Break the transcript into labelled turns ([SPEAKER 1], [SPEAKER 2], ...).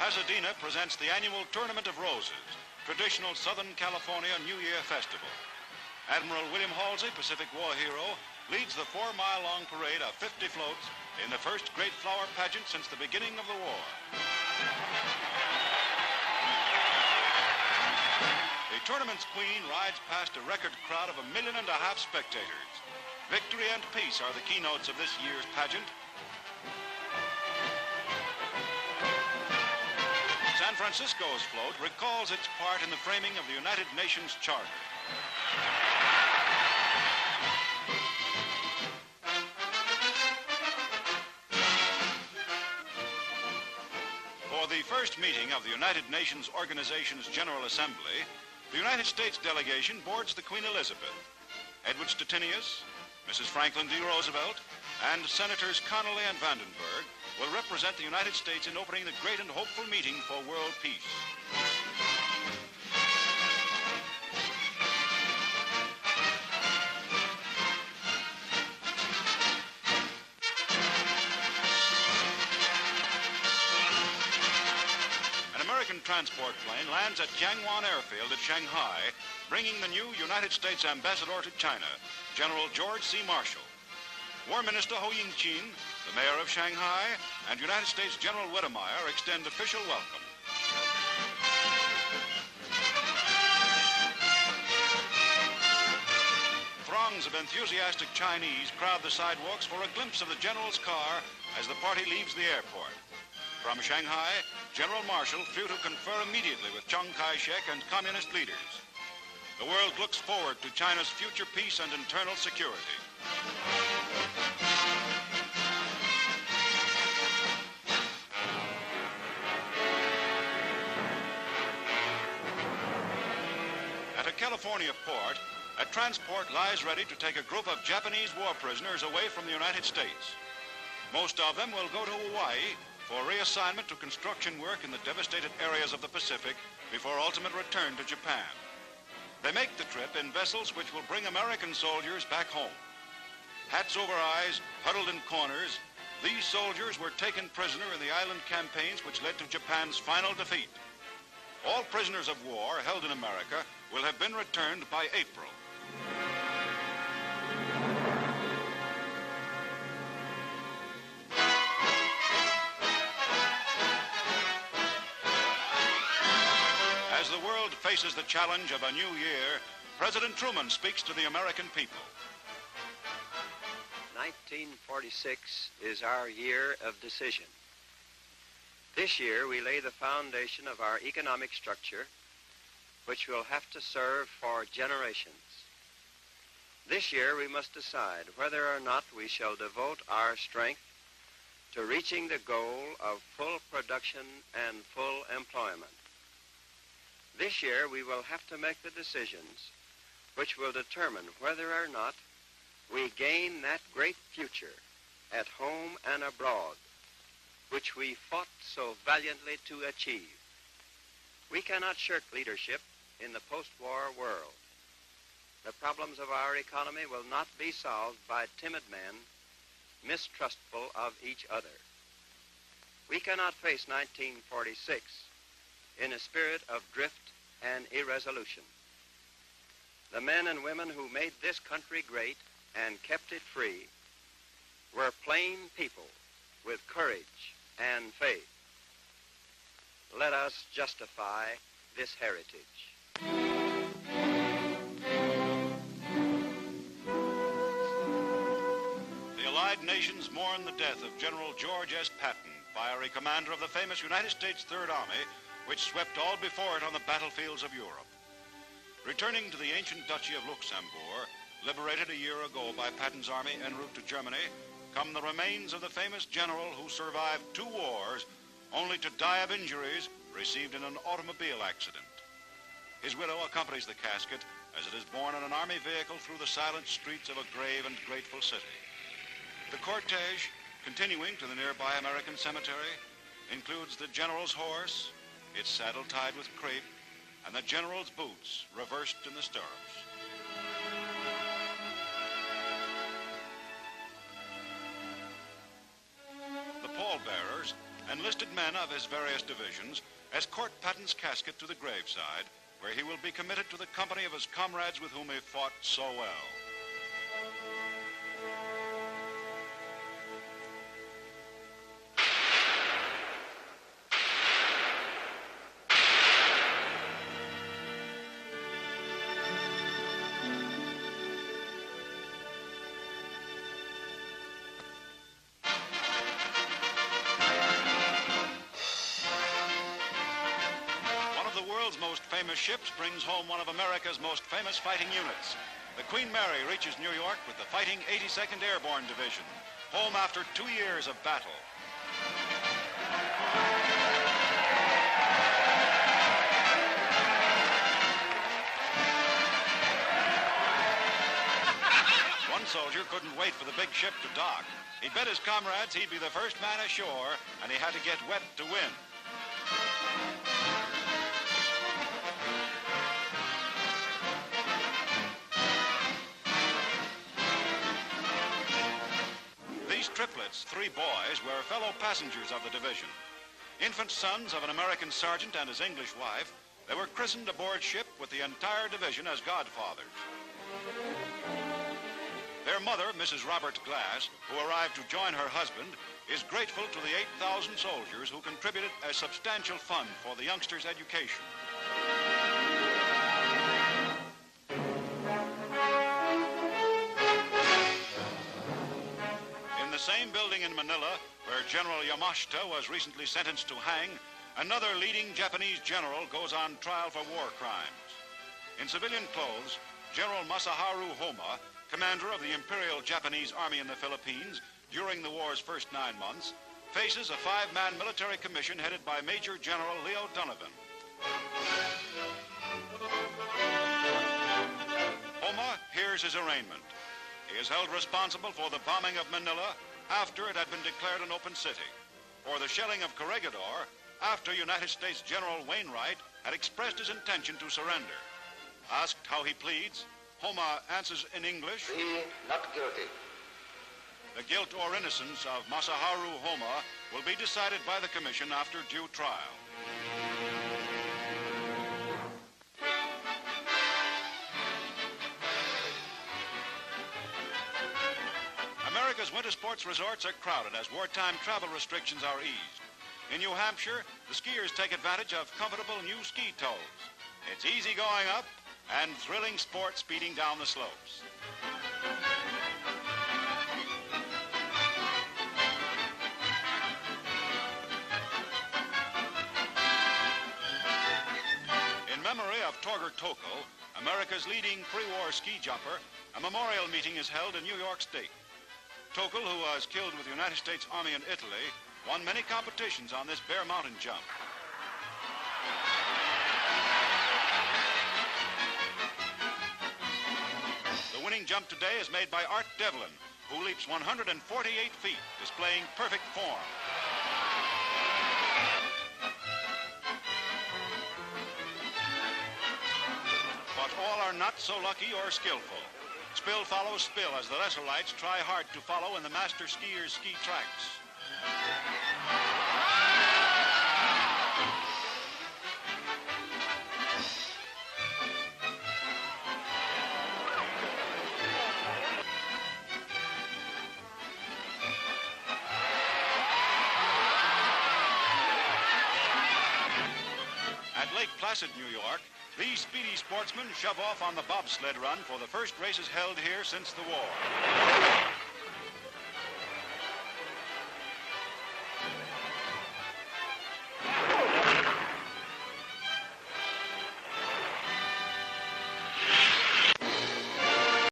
[SPEAKER 1] Pasadena presents the annual Tournament of Roses, traditional Southern California New Year festival. Admiral William Halsey, Pacific War hero, leads the 4-mile-long parade of 50 floats in the first great flower pageant since the beginning of the war. The tournament's queen rides past a record crowd of 1.5 million spectators. Victory and peace are the keynotes of this year's pageant. San Francisco's float recalls its part in the framing of the United Nations Charter. For the first meeting of the United Nations Organization's General Assembly, the United States delegation boards the Queen Elizabeth. Edward Stettinius, Mrs. Franklin D. Roosevelt, and Senators Connally and Vandenberg will represent the United States in opening the great and hopeful meeting for world peace. An American transport plane lands at Jiangwan Airfield at Shanghai, bringing the new United States ambassador to China, General George C. Marshall. War Minister Ho Ying-chin, the mayor of Shanghai, and United States General Wedemeyer extend official welcome. Throngs of enthusiastic Chinese crowd the sidewalks for a glimpse of the general's car as the party leaves the airport. From Shanghai, General Marshall flew to confer immediately with Chiang Kai-shek and communist leaders. The world looks forward to China's future peace and internal security. At a California port, a transport lies ready to take a group of Japanese war prisoners away from the United States. Most of them will go to Hawaii for reassignment to construction work in the devastated areas of the Pacific before ultimate return to Japan. They make the trip in vessels which will bring American soldiers back home. Hats over eyes, huddled in corners, these soldiers were taken prisoner in the island campaigns which led to Japan's final defeat. All prisoners of war held in America will have been returned by April. As the world faces the challenge of a new year, President Truman speaks to the American people.
[SPEAKER 2] 1946 is our year of decision. This year we lay the foundation of our economic structure, which will have to serve for generations. This year we must decide whether or not we shall devote our strength to reaching the goal of full production and full employment. This year we will have to make the decisions which will determine whether or not we gain that great future at home and abroad, which we fought so valiantly to achieve. We cannot shirk leadership in the post-war world. The problems of our economy will not be solved by timid men mistrustful of each other. We cannot face 1946 in a spirit of drift and irresolution. The men and women who made this country great and kept it free were plain people with courage and faith. Let us justify this heritage.
[SPEAKER 1] The Allied nations mourn the death of General George S. Patton, fiery commander of the famous United States Third Army, which swept all before it on the battlefields of Europe. Returning to the ancient Duchy of Luxemburg, liberated a year ago by Patton's army en route to Germany, come the remains of the famous general who survived 2 wars, only to die of injuries received in an automobile accident. His widow accompanies the casket as it is borne on an army vehicle through the silent streets of a grave and grateful city. The cortege, continuing to the nearby American cemetery, includes the general's horse, its saddle tied with crepe, and the general's boots reversed in the stirrups. The pallbearers, enlisted men of his various divisions escort Patton's casket to the graveside, where he will be committed to the company of his comrades with whom he fought so well. Most famous ships brings home one of America's most famous fighting units. The Queen Mary reaches New York with the fighting 82nd Airborne Division, home after 2 years of battle. One soldier couldn't wait for the big ship to dock. He bet his comrades he'd be the first man ashore, and he had to get wet to win. Triplets, 3 boys, were fellow passengers of the division. Infant sons of an American sergeant and his English wife, they were christened aboard ship with the entire division as godfathers. Their mother, Mrs. Robert Glass, who arrived to join her husband, is grateful to the 8,000 soldiers who contributed a substantial fund for the youngsters' education. Same building in Manila, where General Yamashita was recently sentenced to hang, another leading Japanese general goes on trial for war crimes. In civilian clothes, General Masaharu Homma, commander of the Imperial Japanese Army in the Philippines during the war's first 9 months, faces a 5-man military commission headed by Major General Leo Donovan. Homma hears his arraignment. He is held responsible for the bombing of Manila after it had been declared an open city, for the shelling of Corregidor after United States General Wainwright had expressed his intention to surrender. Asked how he pleads, Homma answers in English,
[SPEAKER 3] "Plead not guilty."
[SPEAKER 1] The guilt or innocence of Masaharu Homma will be decided by the commission after due trial. America's winter sports resorts are crowded as wartime travel restrictions are eased. In New Hampshire, the skiers take advantage of comfortable new ski toes. It's easy going up and thrilling sport speeding down the slopes. In memory of Torger Tokl, America's leading pre-war ski jumper, a memorial meeting is held in New York State. Tokl, who was killed with the United States Army in Italy, won many competitions on this bare mountain jump. The winning jump today is made by Art Devlin, who leaps 148 feet, displaying perfect form. But all are not so lucky or skillful. Spill follows spill as the lesser lights try hard to follow in the master skiers' ski tracks. At Lake Placid, New York, these speedy sportsmen shove off on the bobsled run for the first races held here since the war.